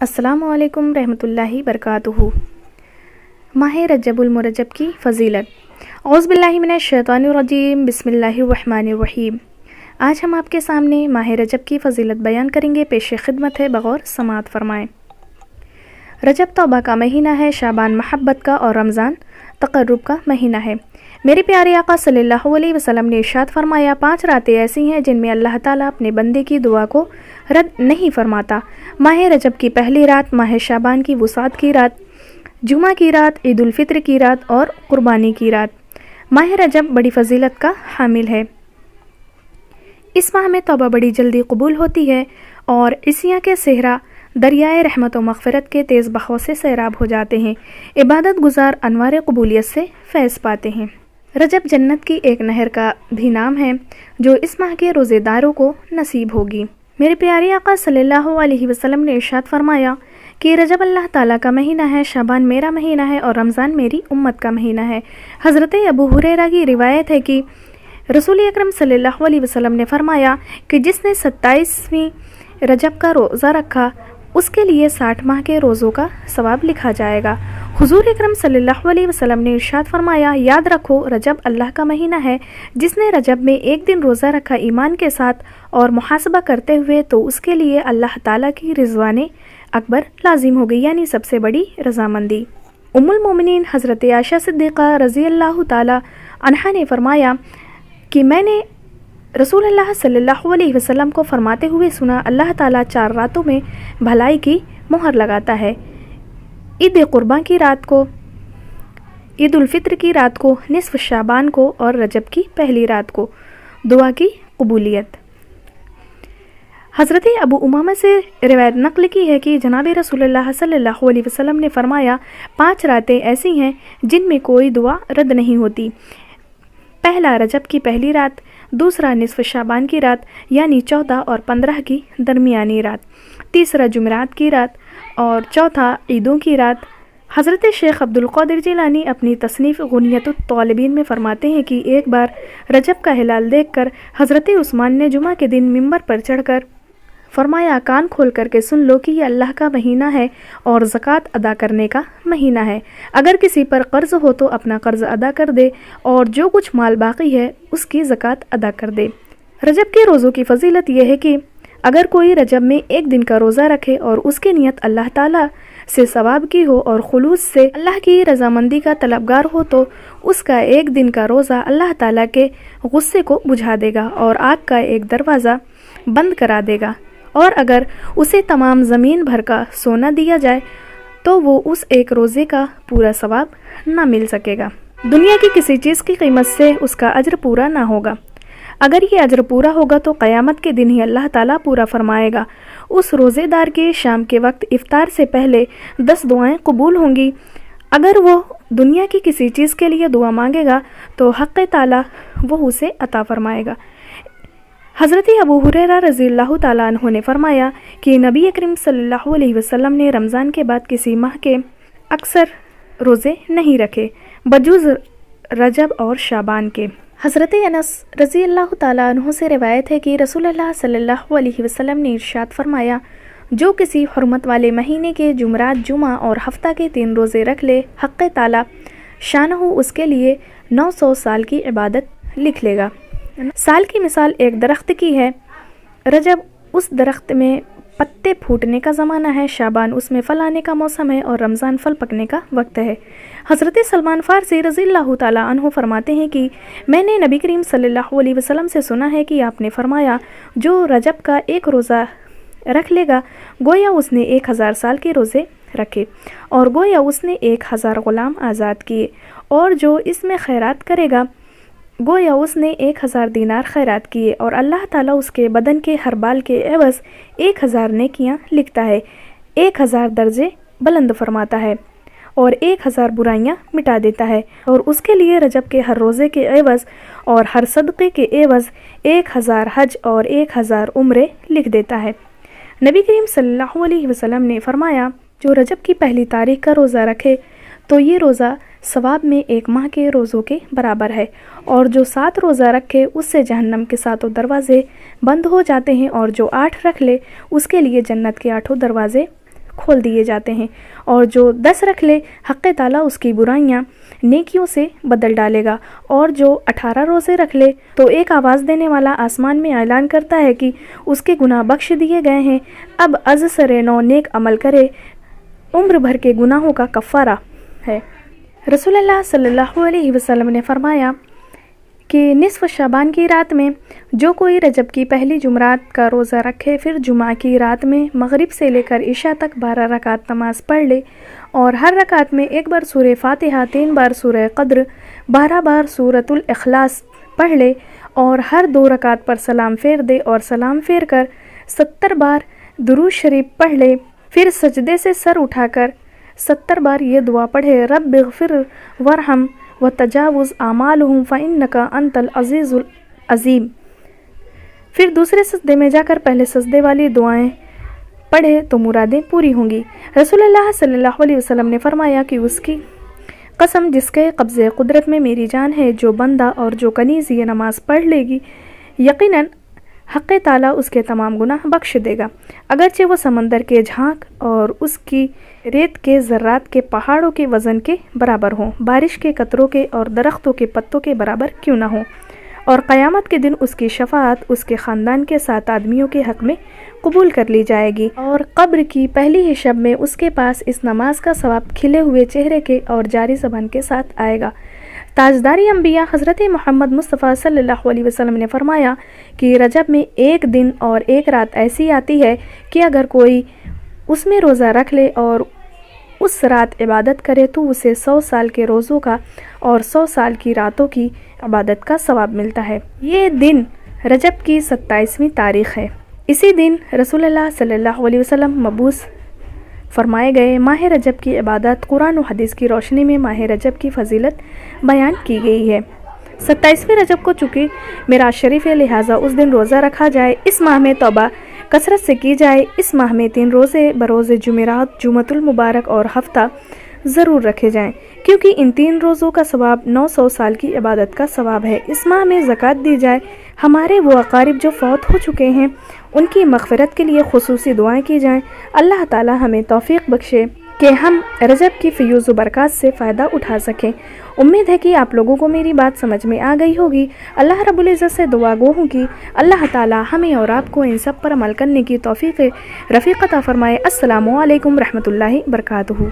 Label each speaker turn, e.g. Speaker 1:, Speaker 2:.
Speaker 1: السلام علیکم رحمۃ اللہ وبرکاتہ۔ ماہ رجب المرجب کی فضیلت۔ اعوذ باللہ من الشیطان الرجیم، بسم اللہ الرحمن الرحیم۔ آج ہم آپ کے سامنے ماہ رجب کی فضیلت بیان کریں گے، پیش خدمت ہے، بغور سماعت فرمائیں۔ رجب توبہ کا مہینہ ہے، شعبان محبت کا اور رمضان تقرب کا مہینہ ہے۔ میرے پیارے آقا صلی اللہ علیہ وسلم نے ارشاد فرمایا، 5 راتیں ایسی ہیں جن میں اللہ تعالیٰ اپنے بندے کی دعا کو رد نہیں فرماتا۔ ماہ رجب کی پہلی رات، ماہ شعبان کی وسعت کی رات، جمعہ کی رات، عید الفطر کی رات اور قربانی کی رات۔ ماہ رجب بڑی فضیلت کا حامل ہے۔ اس ماہ میں توبہ بڑی جلدی قبول ہوتی ہے اور عصیاں کے صحرا دریائے رحمت و مغفرت کے تیز بہاؤ سے سیراب ہو جاتے ہیں۔ عبادت گزار انوار قبولیت سے فیض پاتے ہیں۔ رجب جنت کی ایک نہر کا بھی نام ہے جو اس ماہ کے روزے داروں کو نصیب ہوگی۔ میرے پیارے آقا صلی اللہ علیہ وسلم نے ارشاد فرمایا کہ رجب اللہ تعالیٰ کا مہینہ ہے، شعبان میرا مہینہ ہے اور رمضان میری امت کا مہینہ ہے۔ حضرت ابو ہریرہ کی روایت ہے کہ رسول اکرم صلی اللہ علیہ وسلم نے فرمایا کہ جس نے 27ویں رجب کا روزہ رکھا اس کے لیے 60 ماہ کے روزوں کا ثواب لکھا جائے گا۔ حضور اکرم صلی اللہ علیہ وسلم نے ارشاد فرمایا، یاد رکھو رجب اللہ کا مہینہ ہے، جس نے رجب میں ایک دن روزہ رکھا ایمان کے ساتھ اور محاسبہ کرتے ہوئے تو اس کے لیے اللہ تعالیٰ کی رضوان اکبر لازم ہو گئی، یعنی سب سے بڑی رضامندی۔ ام المومنین حضرت عائشہ صدیقہ رضی اللہ تعالیٰ عنہا نے فرمایا کہ میں نے رسول اللہ صلی اللہ علیہ وسلم کو فرماتے ہوئے سنا، اللہ تعالیٰ 4 راتوں میں بھلائی کی مہر لگاتا ہے، عید قرباں کی رات کو، عید الفطر کی رات کو، نصف شعبان کو اور رجب کی پہلی رات کو۔ دعا کی قبولیت۔ حضرت ابو امامہ سے روایت نقل کی ہے کہ جناب رسول اللہ صلی اللہ علیہ وسلم نے فرمایا، 5 راتیں ایسی ہیں جن میں کوئی دعا رد نہیں ہوتی۔ پہلا رجب کی پہلی رات، دوسرا نصف شعبان کی رات یعنی 14 اور 15 کی درمیانی رات، تیسرا جمعرات کی رات اور چوتھا عیدوں کی رات۔ حضرت شیخ عبد القادر جیلانی اپنی تصنیف غنیت الطالبین میں فرماتے ہیں کہ ایک بار رجب کا ہلال دیکھ کر حضرت عثمان نے جمعہ کے دن ممبر پر چڑھ کر فرمایا، کان کھول کر کے سن لو کہ یہ اللہ کا مہینہ ہے اور زکوٰۃ ادا کرنے کا مہینہ ہے۔ اگر کسی پر قرض ہو تو اپنا قرض ادا کر دے اور جو کچھ مال باقی ہے اس کی زکوٰۃ ادا کر دے۔ رجب کے روزوں کی فضیلت یہ ہے کہ اگر کوئی رجب میں ایک دن کا روزہ رکھے اور اس کی نیت اللہ تعالیٰ سے ثواب کی ہو اور خلوص سے اللہ کی رضامندی کا طلبگار ہو تو اس کا ایک دن کا روزہ اللہ تعالیٰ کے غصے کو بجھا دے گا اور آگ کا ایک دروازہ بند کرا دے گا، اور اگر اسے تمام زمین بھر کا سونا دیا جائے تو وہ اس ایک روزے کا پورا ثواب نہ مل سکے گا۔ دنیا کی کسی چیز کی قیمت سے اس کا اجر پورا نہ ہوگا۔ اگر یہ اجر پورا ہوگا تو قیامت کے دن ہی اللہ تعالیٰ پورا فرمائے گا۔ اس روزے دار کے شام کے وقت افطار سے پہلے 10 دعائیں قبول ہوں گی۔ اگر وہ دنیا کی کسی چیز کے لیے دعا مانگے گا تو حق تعالیٰ وہ اسے عطا فرمائے گا۔ حضرت ابو ہریرہ رضی اللہ تعالیٰ عنہ نے فرمایا کہ نبی کریم صلی اللہ علیہ وسلم نے رمضان کے بعد کسی ماہ کے اکثر روزے نہیں رکھے بجز رجب اور شعبان کے۔ حضرت انس رضی اللہ تعالیٰ عنہ سے روایت ہے کہ رسول اللہ صلی اللہ علیہ وسلم نے ارشاد فرمایا، جو کسی حرمت والے مہینے کے جمعرات، جمعہ اور ہفتہ کے 3 روزے رکھ لے، حق تعالیٰ شانہ اس کے لیے 900 سال کی عبادت لکھ لے گا۔ سال کی مثال ایک درخت کی ہے۔ رجب اس درخت میں پتے پھوٹنے کا زمانہ ہے، شعبان اس میں پھل آنے کا موسم ہے اور رمضان پھل پکنے کا وقت ہے۔ حضرت سلمان فارسی رضی اللہ تعالیٰ عنہ فرماتے ہیں کہ میں نے نبی کریم صلی اللہ علیہ وسلم سے سنا ہے کہ آپ نے فرمایا، جو رجب کا ایک روزہ رکھ لے گا گویا اس نے 1000 سال کے روزے رکھے اور گویا اس نے 1000 غلام آزاد کیے، اور جو اس میں خیرات کرے گا گویا اس نے 1000 دینار خیرات کیے، اور اللہ تعالیٰ اس کے بدن کے ہر بال کے عوض 1000 نیکیاں لکھتا ہے، 1000 درجے بلند فرماتا ہے اور 1000 برائیاں مٹا دیتا ہے، اور اس کے لیے رجب کے ہر روزے کے عوض اور ہر صدقے کے عوض 1000 حج اور 1000 عمرے لکھ دیتا ہے۔ نبی کریم صلی اللہ علیہ وسلم نے فرمایا، جو رجب کی پہلی تاریخ کا روزہ رکھے تو یہ روزہ ثواب میں 1 ماہ کے روزوں کے برابر ہے، اور جو 7 روزہ رکھے اس سے جہنم کے 7 دروازے بند ہو جاتے ہیں، اور جو 8 رکھ لے اس کے لیے جنت کے 8 دروازے کھول دیے جاتے ہیں، اور جو 10 رکھ لے حق تعالیٰ اس کی برائیاں نیکیوں سے بدل ڈالے گا، اور جو 18 روزے رکھ لے تو ایک آواز دینے والا آسمان میں اعلان کرتا ہے کہ اس کے گناہ بخش دیے گئے ہیں، اب از سر نو نیک عمل کرے، عمر بھر کے گناہوں کا کفارہ ہے۔ رسول اللہ صلی اللہ علیہ وسلم نے فرمایا کہ نصف شعبان کی رات میں جو کوئی رجب کی پہلی جمعرات کا روزہ رکھے، پھر جمعہ کی رات میں مغرب سے لے کر عشاء تک 12 رکعت نماز پڑھ لے، اور ہر رکعت میں ایک بار سورہ فاتحہ، 3 بار سورہ قدر، 12 بار سورۃ الاخلاص پڑھ لے، اور ہر 2 رکعت پر سلام پھیر دے، اور سلام پھیر کر 70 بار درود شریف پڑھ لے، پھر سجدے سے سر اٹھا کر 70 بار یہ دعا پڑھے، رب اغفر ورحم وتجاوز اعمالہم فانک انت العزیز العظیم، پھر دوسرے سجدے میں جا کر پہلے سجدے والی دعائیں پڑھے تو مرادیں پوری ہوں گی۔ رسول اللہ صلی اللہ علیہ وسلم نے فرمایا کہ اس کی قسم جس کے قبضے قدرت میں میری جان ہے، جو بندہ اور جو کنیز یہ نماز پڑھ لے گی، یقیناً حق تعالیٰ اس کے تمام گناہ بخش دے گا، اگرچہ وہ سمندر کے جھانک اور اس کی ریت کے ذرات کے پہاڑوں کے وزن کے برابر ہوں، بارش کے قطروں کے اور درختوں کے پتوں کے برابر کیوں نہ ہوں، اور قیامت کے دن اس کی شفاعت اس کے خاندان کے 7 آدمیوں کے حق میں قبول کر لی جائے گی، اور قبر کی پہلی ہی شب میں اس کے پاس اس نماز کا ثواب کھلے ہوئے چہرے کے اور جاری زبان کے ساتھ آئے گا۔ تاجداری انبیاء حضرت محمد مصطفیٰ صلی اللہ علیہ وسلم نے فرمایا کہ رجب میں ایک دن اور ایک رات ایسی آتی ہے کہ اگر کوئی اس میں روزہ رکھ لے اور اس رات عبادت کرے تو اسے 100 سال کے روزوں کا اور 100 سال کی راتوں کی عبادت کا ثواب ملتا ہے۔ یہ دن رجب کی 27ویں تاریخ ہے۔ اسی دن رسول اللہ صلی اللہ علیہ وسلم مبعوث فرمائے گئے۔ ماہ رجب کی عبادت قرآن و حدیث کی روشنی میں ماہ رجب کی فضیلت بیان کی گئی ہے۔ 27ویں رجب کو چونکہ معراج شریف ہے، لہٰذا اس دن روزہ رکھا جائے۔ اس ماہ میں توبہ کثرت سے کی جائے۔ اس ماہ میں 3 روزے بروز جمعرات، جمعۃ المبارک اور ہفتہ ضرور رکھے جائیں، کیونکہ ان 3 روزوں کا ثواب 900 سال کی عبادت کا ثواب ہے۔ اس ماہ میں زکوٰۃ دی جائے۔ ہمارے وہ اقارب جو فوت ہو چکے ہیں ان کی مغفرت کے لیے خصوصی دعائیں کی جائیں۔ اللہ تعالی ہمیں توفیق بخشے کہ ہم رجب کی فیوز و برکات سے فائدہ اٹھا سکیں۔ امید ہے کہ آپ لوگوں کو میری بات سمجھ میں آ گئی ہوگی۔ اللہ رب العزت سے دعا گو ہوں کہ اللہ تعالی ہمیں اور آپ کو ان سب پر عمل کرنے کی توفیق رفیق عطا فرمائے۔ السلام علیکم رحمۃ اللہ وبرکاتہ۔